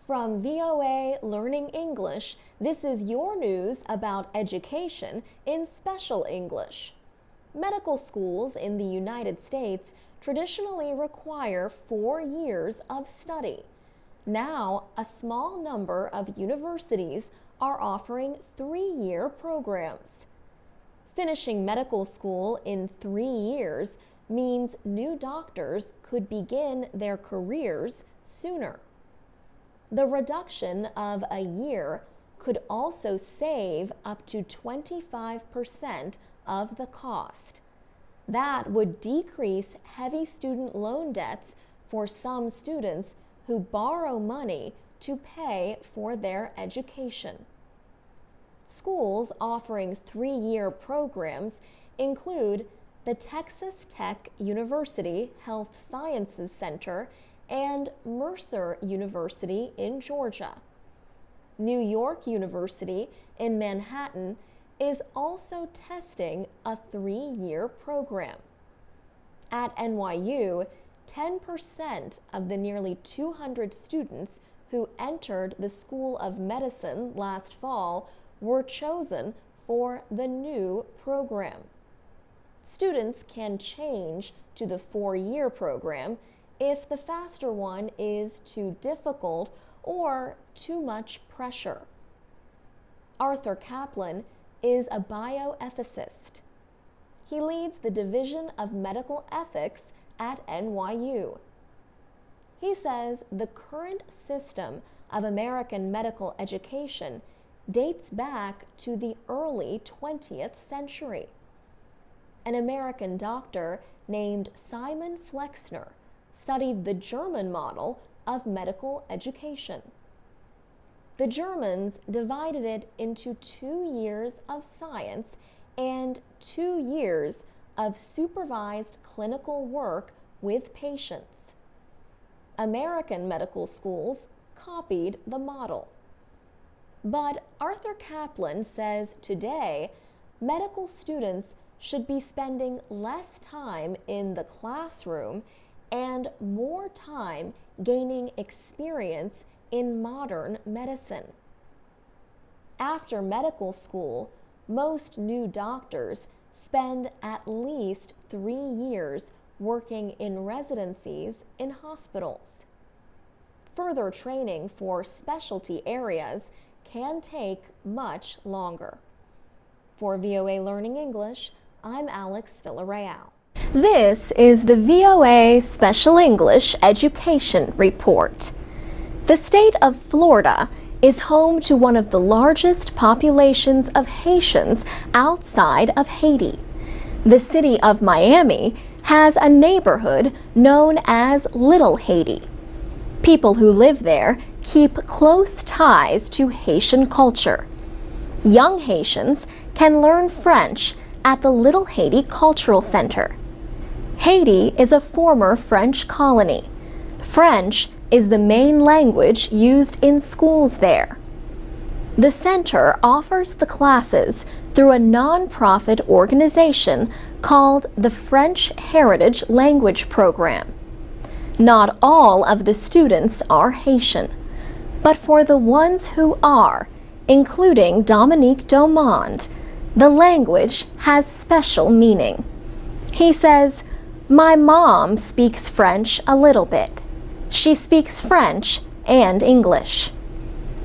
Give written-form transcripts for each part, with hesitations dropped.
From VOA Learning English, this is your news about education in special English. Medical schools in the United States traditionally require 4 years of study. Now, a small number of universities are offering 3-year programs. Finishing medical school in 3 years means new doctors could begin their careers sooner. The reduction of a year could also save up to 25% of the cost. That would decrease heavy student loan debts for some students who borrow money to pay for their education. Schools offering 3-year programs include the Texas Tech University Health Sciences Center and Mercer University in Georgia. New York University in Manhattan is also testing a 3-year program. At NYU, 10% of the nearly 200 students who entered the School of Medicine last fall were chosen for the new program. Students can change to the 4-year program if the faster one is too difficult or too much pressure. Arthur Kaplan is a bioethicist. He leads the Division of Medical Ethics at NYU. He says the current system of American medical education dates back to the early 20th century. An American doctor named Simon Flexner studied the German model of medical education. The Germans divided it into 2 years of science and 2 years of supervised clinical work with patients. American medical schools copied the model. But Arthur Kaplan says today, medical students should be spending less time in the classroom and more time gaining experience in modern medicine. After medical school, most new doctors spend at least 3 years working in residencies in hospitals. Further training for specialty areas can take much longer. For VOA Learning English, I'm Alex Villarreal. This is the VOA Special English Education Report. The state of Florida is home to one of the largest populations of Haitians outside of Haiti. The city of Miami has a neighborhood known as Little Haiti. People who live there keep close ties to Haitian culture. Young Haitians can learn French at the Little Haiti Cultural Center. Haiti is a former French colony. French is the main language used in schools there. The center offers the classes through a non-profit organization called the French Heritage Language Program. Not all of the students are Haitian, but for the ones who are, including Dominique Domond, the language has special meaning. He says, "My mom speaks French a little bit. She speaks French and English."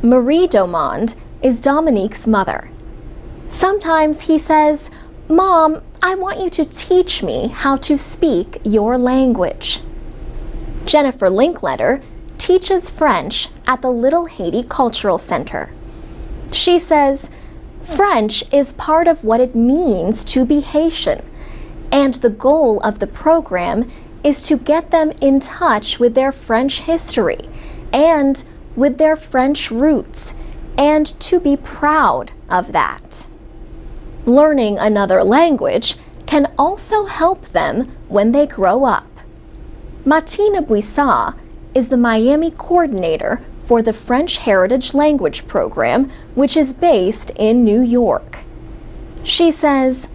Marie Domond is Dominique's mother. Sometimes he says, "Mom, I want you to teach me how to speak your language." Jennifer Linkletter teaches French at the Little Haiti Cultural Center. She says, "French is part of what it means to be Haitian, and the goal of the program is to get them in touch with their French history and with their French roots, and to be proud of that." Learning another language can also help them when they grow up. Martina Buissat is the Miami coordinator for the French Heritage Language Program, which is based in New York. She says,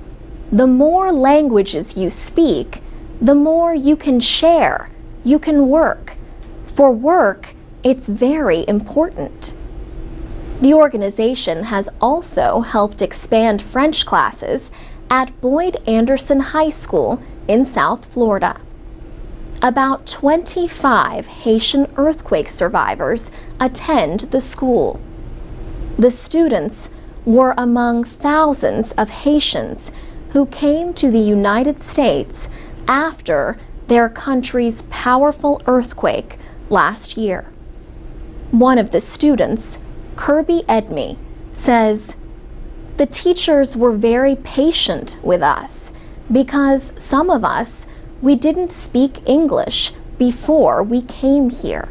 "The more languages you speak, the more you can share, you can work. For work, It's very important. The organization has also helped expand French classes at Boyd Anderson High School in South Florida. About 25 Haitian earthquake survivors attend the school. The students were among thousands of Haitians who came to the United States after their country's powerful earthquake last year. One of the students, Kirby Edme, says, "The teachers were very patient with us because some of us, we didn't speak English before we came here."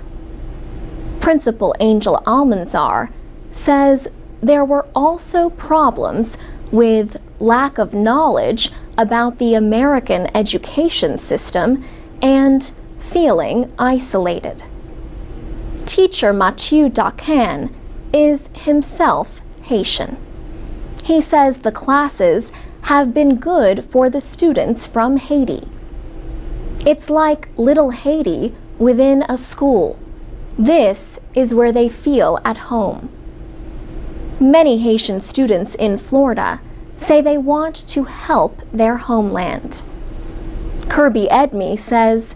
Principal Angel Almanzar says there were also problems with lack of knowledge about the American education system and feeling isolated. Teacher Mathieu Dacan is himself Haitian. He says the classes have been good for the students from Haiti. It's like Little Haiti within a school. This is where they feel at home. Many Haitian students in Florida say they want to help their homeland. Kirby Edme says,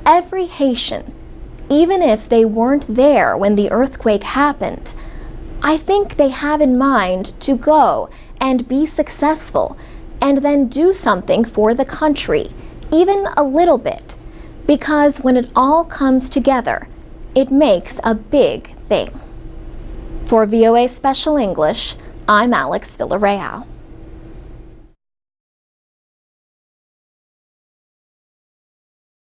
"Every Haitian, even if they weren't there when the earthquake happened, I think they have in mind to go and be successful and then do something for the country, even a little bit, because when it all comes together, it makes a big thing." For VOA Special English, I'm Alex Villarreal.